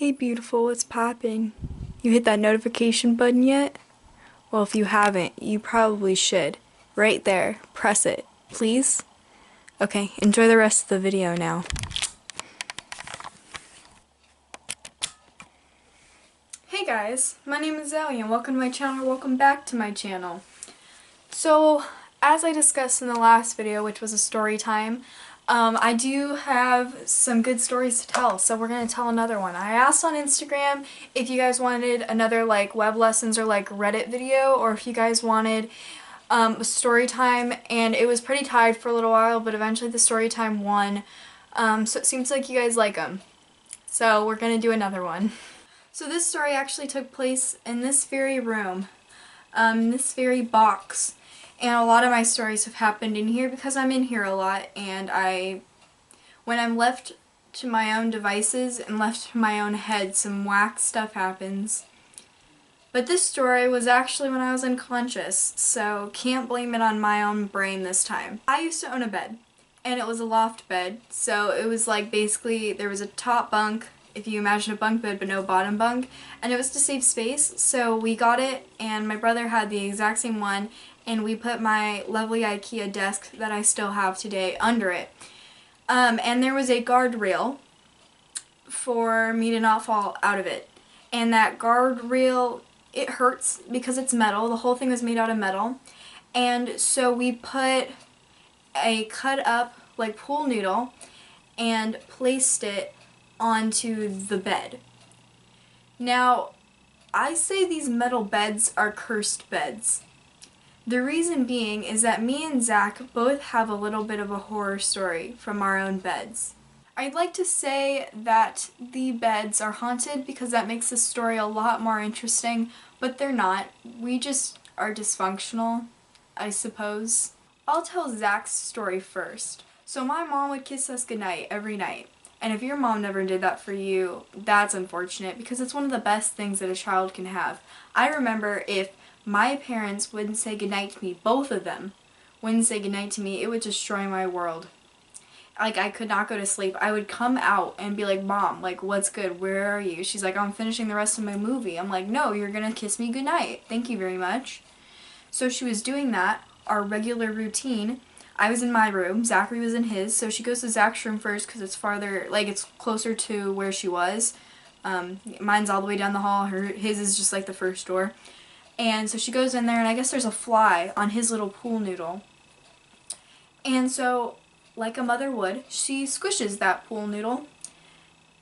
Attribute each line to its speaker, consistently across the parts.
Speaker 1: Hey beautiful, what's poppin'? You hit that notification button yet? Well, if you haven't, you probably should. Right there. Press it. Please? Okay, enjoy the rest of the video now. Hey guys, my name is Zoey and welcome to my channel, or welcome back to my channel. So, as I discussed in the last video, which was a story time, I do have some good stories to tell, so we're going to tell another one. I asked on Instagram if you guys wanted another like web lessons or like Reddit video, or if you guys wanted a story time, and it was pretty tied for a little while, but eventually the story time won. So it seems like you guys like them. So we're going to do another one. So this story actually took place in this very room, this very box. And a lot of my stories have happened in here because I'm in here a lot, and when I'm left to my own devices and left to my own head, some whack stuff happens. But this story was actually when I was unconscious, so can't blame it on my own brain this time. I used to own a bed, and it was a loft bed, so it was like basically there was a top bunk, if you imagine a bunk bed but no bottom bunk, and it was to save space, so we got it, and my brother had the exact same one, and we put my lovely IKEA desk that I still have today under it. And there was a guardrail for me to not fall out of it. And that guardrail, it hurts because it's metal. The whole thing was made out of metal. And so we put a cut up like pool noodle and placed it onto the bed. Now, I say these metal beds are cursed beds. The reason being is that me and Zach both have a little bit of a horror story from our own beds. I'd like to say that the beds are haunted because that makes the story a lot more interesting, but they're not. We just are dysfunctional, I suppose. I'll tell Zach's story first. So my mom would kiss us goodnight every night. And if your mom never did that for you, that's unfortunate because it's one of the best things that a child can have. I remember if my parents wouldn't say goodnight to me, both of them wouldn't say goodnight to me, it would destroy my world. Like, I could not go to sleep. I would come out and be like, Mom, like, what's good? Where are you? She's like, I'm finishing the rest of my movie. I'm like, no, you're gonna kiss me goodnight. Thank you very much. So she was doing that, our regular routine. I was in my room, Zachary was in his, so she goes to Zach's room first because it's farther, like, it's closer to where she was. Mine's all the way down the hall, his is just like the first door. And so she goes in there, and I guess there's a fly on his little pool noodle. And so, like a mother would, she squishes that pool noodle.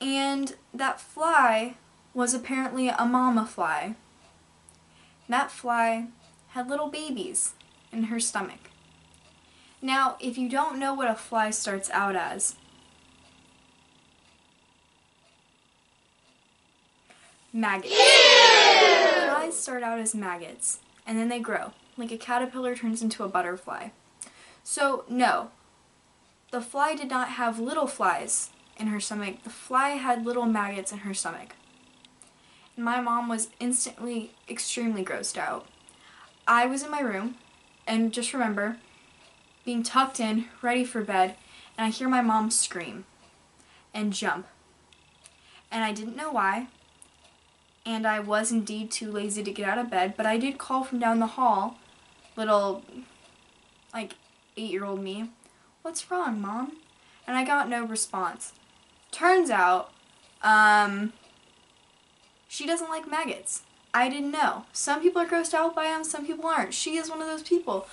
Speaker 1: And that fly was apparently a mama fly. That fly had little babies in her stomach. Now, if you don't know what a fly starts out as, maggots. Flies start out as maggots, and then they grow. Like a caterpillar turns into a butterfly. So, no. The fly did not have little flies in her stomach. The fly had little maggots in her stomach. And my mom was instantly extremely grossed out. I was in my room, and just remember, being tucked in, ready for bed, and I hear my mom scream and jump. And I didn't know why. And I was indeed too lazy to get out of bed, but I did call from down the hall, little, like, 8-year-old me, what's wrong, Mom? And I got no response. Turns out, she doesn't like maggots. I didn't know. Some people are grossed out by them, some people aren't. She is one of those people.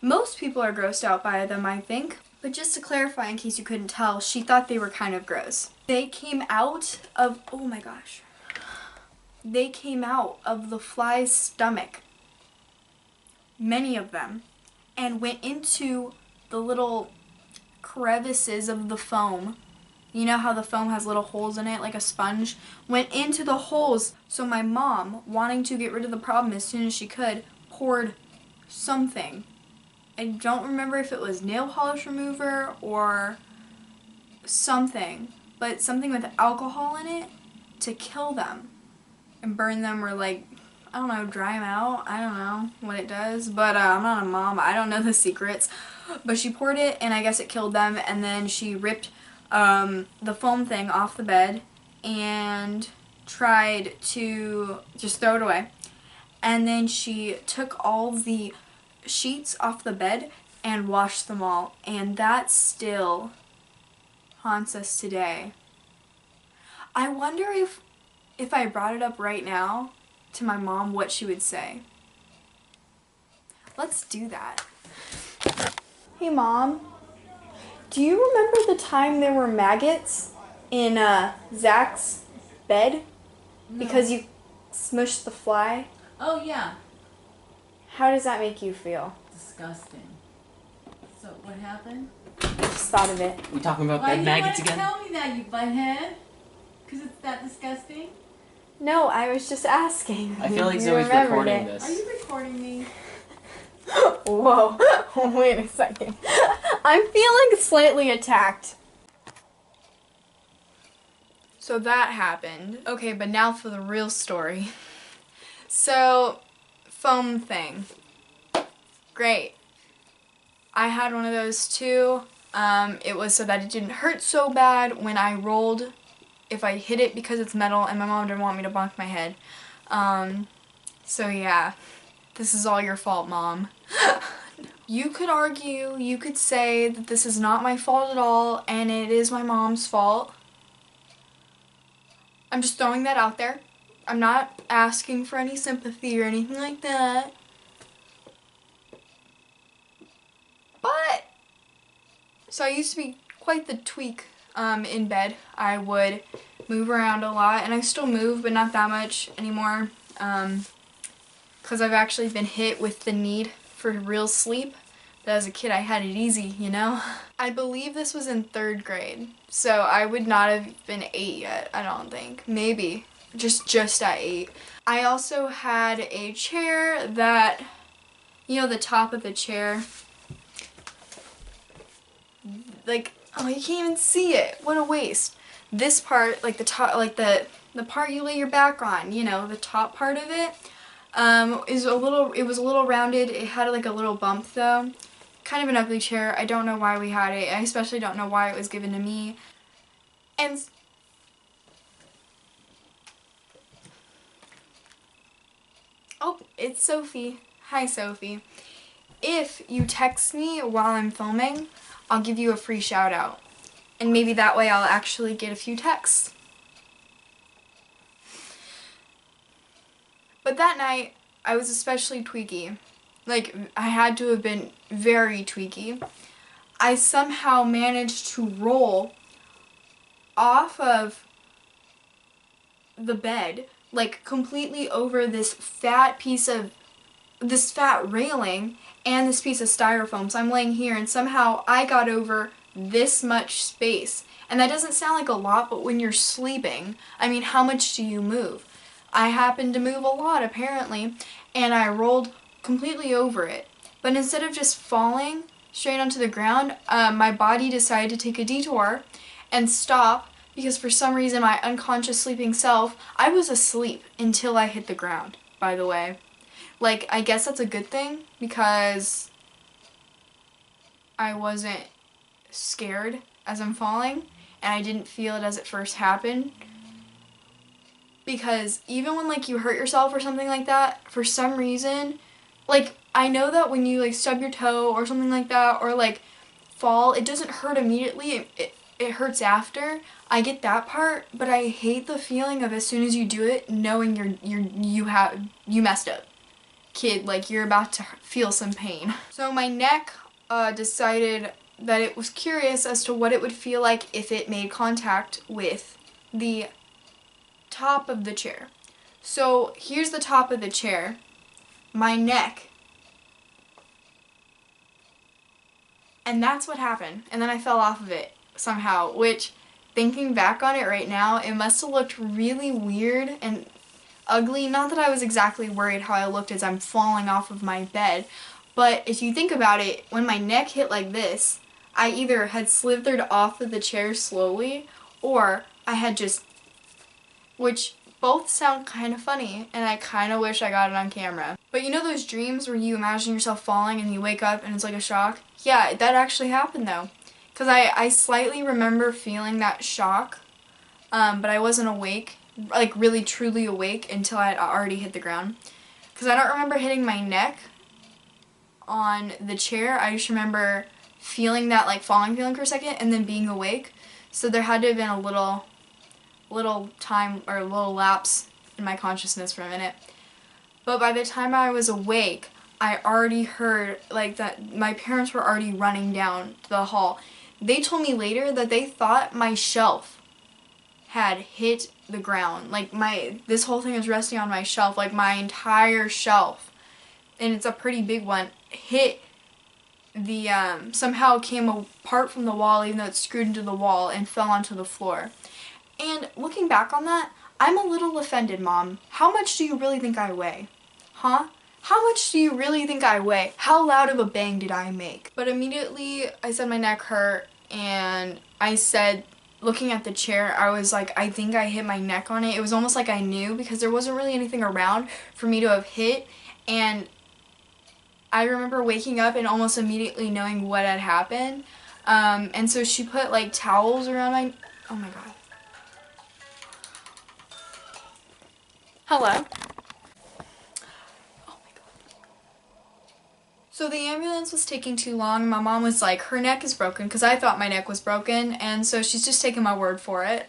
Speaker 1: Most people are grossed out by them, I think. But just to clarify, in case you couldn't tell, she thought they were kind of gross. They came out of, oh my gosh. They came out of the fly's stomach, many of them, and went into the little crevices of the foam. You know how the foam has little holes in it, like a sponge? Went into the holes. So my mom, wanting to get rid of the problem as soon as she could, poured something. I don't remember if it was nail polish remover or something, but something with alcohol in it to kill them. And burn them or like, I don't know, dry them out. I don't know what it does, but I'm not a mom. I don't know the secrets. But she poured it, and I guess it killed them, and then she ripped the foam thing off the bed and tried to just throw it away. And then she took all the sheets off the bed and washed them all. And that still haunts us today. I wonder if I brought it up right now to my mom, what she would say. Let's do that. Hey Mom, do you remember the time there were maggots in Zach's bed?
Speaker 2: No.
Speaker 1: Because you smushed the fly?
Speaker 2: Oh yeah.
Speaker 1: How does that make you feel?
Speaker 2: Disgusting. So what happened?
Speaker 1: I just thought of it.
Speaker 3: We talking about
Speaker 2: Why
Speaker 3: bed maggots
Speaker 2: you
Speaker 3: again?
Speaker 2: tell me that, you butthead? Because it's that disgusting?
Speaker 1: No, I was just asking.
Speaker 3: I feel like
Speaker 1: You
Speaker 3: Zoe's
Speaker 1: remembered
Speaker 3: recording
Speaker 1: it.
Speaker 3: this.
Speaker 2: Are you recording me?
Speaker 1: Whoa, wait a second. I'm feeling slightly attacked. So that happened. Okay, but now for the real story. So, foam thing. Great. I had one of those too. It was so that it didn't hurt so bad when I rolled, if I hit it, because it's metal, and my mom didn't want me to bonk my head. So yeah, this is all your fault, Mom. You could argue, you could say that this is not my fault at all, and it is my mom's fault. I'm just throwing that out there. I'm not asking for any sympathy or anything like that. But, so I used to be quite the tweak in bed. I would move around a lot, and I still move, but not that much anymore. Because I've actually been hit with the need for real sleep. But as a kid, I had it easy, you know? I believe this was in 3rd grade, so I would not have been 8 yet, I don't think. Maybe. Just at 8. I also had a chair that, you know, the top of the chair, like, oh, you can't even see it. What a waste. This part, like the top, like the part you lay your back on, you know, the top part of it, it was a little rounded. It had like a little bump though. Kind of an ugly chair. I don't know why we had it. I especially don't know why it was given to me. And oh, it's Sophie. Hi, Sophie. If you text me while I'm filming, I'll give you a free shout out. And maybe that way I'll actually get a few texts. But that night, I was especially tweaky. Like, I had to have been very tweaky. I somehow managed to roll off of the bed, like completely over this fat railing and this piece of styrofoam. So I'm laying here and somehow I got over this much space. And that doesn't sound like a lot, but when you're sleeping, I mean, how much do you move? I happened to move a lot apparently, and I rolled completely over it. But instead of just falling straight onto the ground, my body decided to take a detour and stop because for some reason my unconscious sleeping self, I was asleep until I hit the ground, by the way. Like, I guess that's a good thing because I wasn't scared as I'm falling and I didn't feel it as it first happened. Because even when like you hurt yourself or something like that, for some reason, like I know that when you like stub your toe or something like that or like fall, it doesn't hurt immediately. It hurts after. I get that part, but I hate the feeling of as soon as you do it, knowing you messed up. Kid, like you're about to feel some pain. So my neck decided that it was curious as to what it would feel like if it made contact with the top of the chair. So here's the top of the chair. My neck. And that's what happened. And then I fell off of it somehow, which, thinking back on it right now, it must have looked really weird and ugly. Not that I was exactly worried how I looked as I'm falling off of my bed, but if you think about it, when my neck hit like this, I either had slithered off of the chair slowly, or I had just, which both sound kind of funny, and I kind of wish I got it on camera. But you know those dreams where you imagine yourself falling and you wake up and it's like a shock? Yeah, that actually happened though. Because I slightly remember feeling that shock but I wasn't awake, like really truly awake, until I had already hit the ground. Because I don't remember hitting my neck on the chair. I just remember feeling that like falling feeling for a second and then being awake. So there had to have been a little time or a little lapse in my consciousness for a minute. But by the time I was awake, I already heard like that my parents were already running down the hall. They told me later that they thought my shelf had hit the ground. Like this whole thing was resting on my shelf, like my entire shelf, and it's a pretty big one, hit the somehow came apart from the wall, even though it's screwed into the wall, and fell onto the floor. And looking back on that, I'm a little offended, Mom. How much do you really think I weigh? Huh? How much do you really think I weigh? How loud of a bang did I make? But immediately I said my neck hurt, and I said, looking at the chair, I was like, I think I hit my neck on it. It was almost like I knew, because there wasn't really anything around for me to have hit. And I remember waking up and almost immediately knowing what had happened. And so she put like towels around my, oh my god. Hello? So the ambulance was taking too long. My mom was like, her neck is broken, because I thought my neck was broken, and so she's just taking my word for it.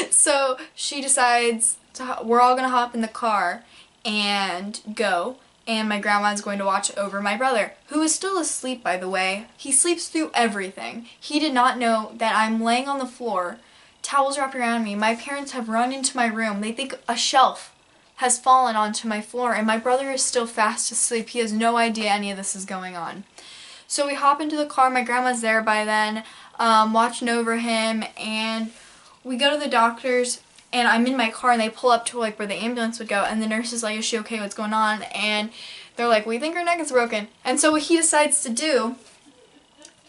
Speaker 1: So she decides we're all gonna hop in the car and go, and my grandma's going to watch over my brother, who is still asleep, by the way. He sleeps through everything. He did not know that I'm laying on the floor, towels wrapped around me. My parents have run into my room. They think a shelf has fallen onto my floor, and my brother is still fast asleep. He has no idea any of this is going on. So we hop into the car. My grandma's there by then, watching over him, and we go to the doctor's, and I'm in my car, and they pull up to like where the ambulance would go, and the nurse is like, is she okay, what's going on? And they're like, we think her neck is broken. And so what he decides to do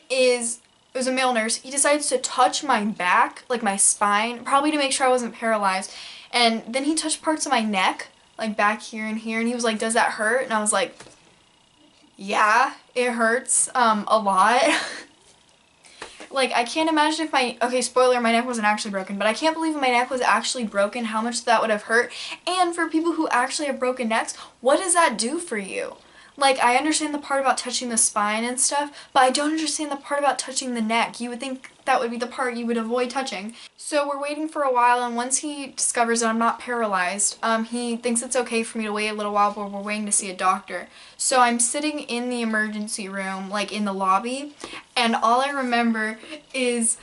Speaker 1: is, it was a male nurse, he decides to touch my back, like my spine, probably to make sure I wasn't paralyzed. And then he touched parts of my neck, like back here and here, and he was like, does that hurt? And I was like, yeah, it hurts a lot. Like, I can't imagine if okay, spoiler, my neck wasn't actually broken, but I can't believe if my neck was actually broken, how much that would have hurt. And for people who actually have broken necks, what does that do for you? Like, I understand the part about touching the spine and stuff, but I don't understand the part about touching the neck. You would think that would be the part you would avoid touching. So we're waiting for a while, and once he discovers that I'm not paralyzed, he thinks it's okay for me to wait a little while, but we're waiting to see a doctor. So I'm sitting in the emergency room, like in the lobby, and all I remember is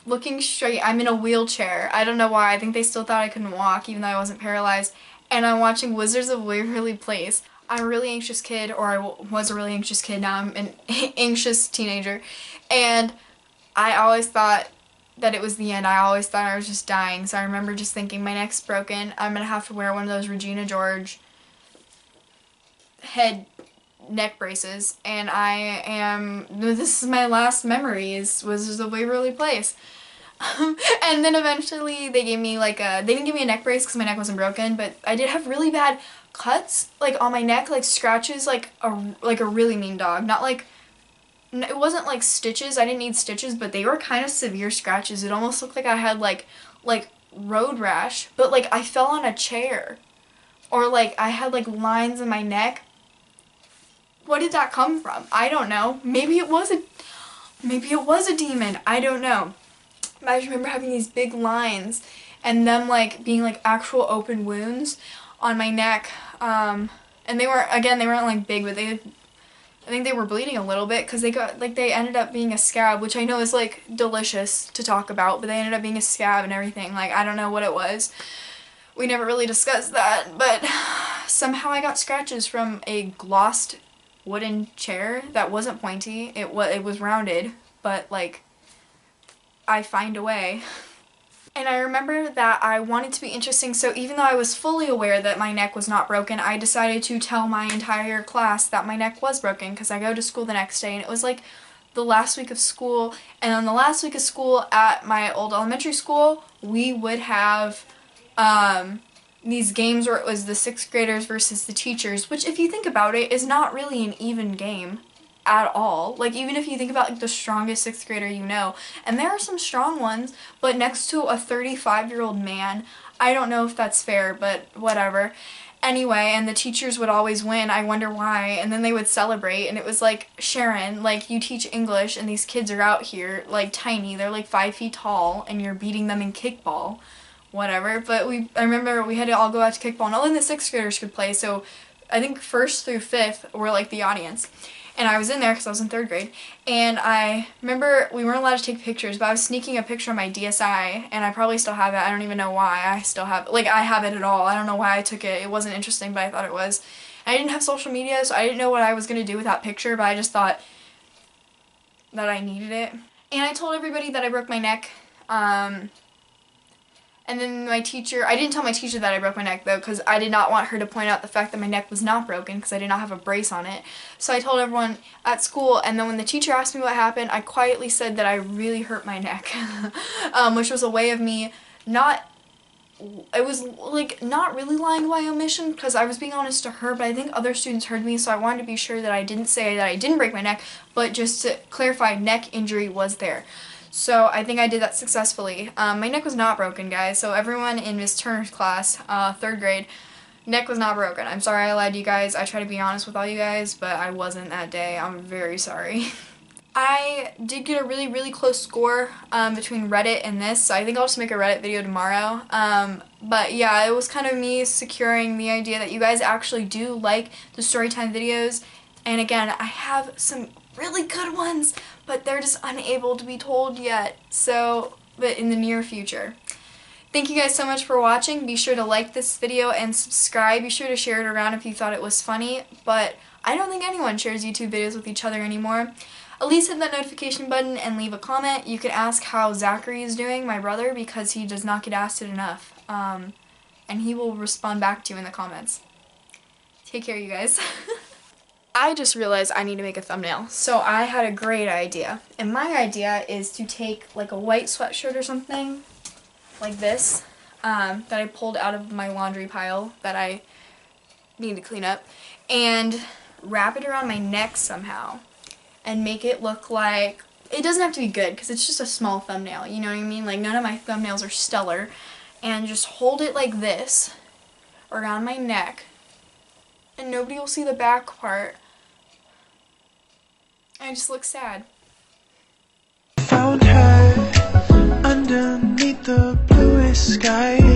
Speaker 1: looking straight. I'm in a wheelchair. I don't know why. I think they still thought I couldn't walk, even though I wasn't paralyzed. And I'm watching Wizards of Waverly Place. I'm a really anxious kid, or I was a really anxious kid, now I'm an anxious teenager, and I always thought that it was the end. I always thought I was just dying, so I remember just thinking, my neck's broken, I'm gonna have to wear one of those Regina George head neck braces, and this is my last memory, was the Waverly Place. And then eventually they gave me like they didn't give me a neck brace because my neck wasn't broken, but I did have really bad cuts like on my neck, like scratches, like a really mean dog. Not like, it wasn't like stitches, I didn't need stitches, but they were kind of severe scratches. It almost looked like I had like road rash, but like I fell on a chair, or like I had like lines in my neck. What did that come from? I don't know. Maybe it was a demon. I don't know. But I just remember having these big lines and them like being like actual open wounds on my neck. And they weren't like big, but I think they were bleeding a little bit because they ended up being a scab, which I know is like delicious to talk about, but they ended up being a scab and everything. Like, I don't know what it was. We never really discussed that, but somehow I got scratches from a glossed wooden chair that wasn't pointy. It was rounded, but like, I find a way. And I remember that I wanted to be interesting, so even though I was fully aware that my neck was not broken, I decided to tell my entire class that my neck was broken, because I go to school the next day, and it was like the last week of school, and on the last week of school at my old elementary school, we would have these games where it was the 6th graders versus the teachers, which if you think about it is not really an even game at all. Like, even if you think about like the strongest 6th grader you know, and there are some strong ones, but next to a 35-year-old man, I don't know if that's fair, but whatever. Anyway, and the teachers would always win. I wonder why. And then they would celebrate, and it was like, Sharon, like, you teach English, and these kids are out here, like, tiny. They're like 5 feet tall, and you're beating them in kickball. Whatever. But I remember we had to all go out to kickball, and only the 6th graders could play, so I think 1st through 5th were like the audience. And I was in there because I was in 3rd grade. And I remember we weren't allowed to take pictures, but I was sneaking a picture on my DSI, and I probably still have it. I don't even know why I still have it. Like, I have it at all. I don't know why I took it. It wasn't interesting, but I thought it was. And I didn't have social media, so I didn't know what I was going to do with that picture, but I just thought that I needed it. And I told everybody that I broke my neck. And then my teacher, I didn't tell my teacher that I broke my neck though, because I did not want her to point out the fact that my neck was not broken because I did not have a brace on it. So I told everyone at school, and then when the teacher asked me what happened, I quietly said that I really hurt my neck, which was a way of me it was like not really lying by omission because I was being honest to her, but I think other students heard me, so I wanted to be sure that I didn't say that I didn't break my neck, but just to clarify, neck injury was there. So I think I did that successfully. My neck was not broken, guys, so everyone in Miss Turner's class, 3rd grade, neck was not broken. I'm sorry I lied to you guys. I try to be honest with all you guys, but I wasn't that day. I'm very sorry. I did get a really, really close score between Reddit and this, so I think I'll just make a Reddit video tomorrow. But yeah, it was kind of me securing the idea that you guys actually do like the storytime videos. And again, I have some really good ones, but they're just unable to be told yet. So, but in the near future. Thank you guys so much for watching. Be sure to like this video and subscribe. Be sure to share it around if you thought it was funny, but I don't think anyone shares YouTube videos with each other anymore. At least hit that notification button and leave a comment. You could ask how Zachary is doing, my brother, because he does not get asked it enough. And he will respond back to you in the comments. Take care, you guys. I just realized I need to make a thumbnail, so I had a great idea. And my idea is to take like a white sweatshirt or something, like this, that I pulled out of my laundry pile that I need to clean up, and wrap it around my neck somehow, and make it look like, it doesn't have to be good, because it's just a small thumbnail, you know what I mean? Like, none of my thumbnails are stellar, and just hold it like this, around my neck, and nobody will see the back part. I just look sad.
Speaker 3: Found her underneath the bluest sky.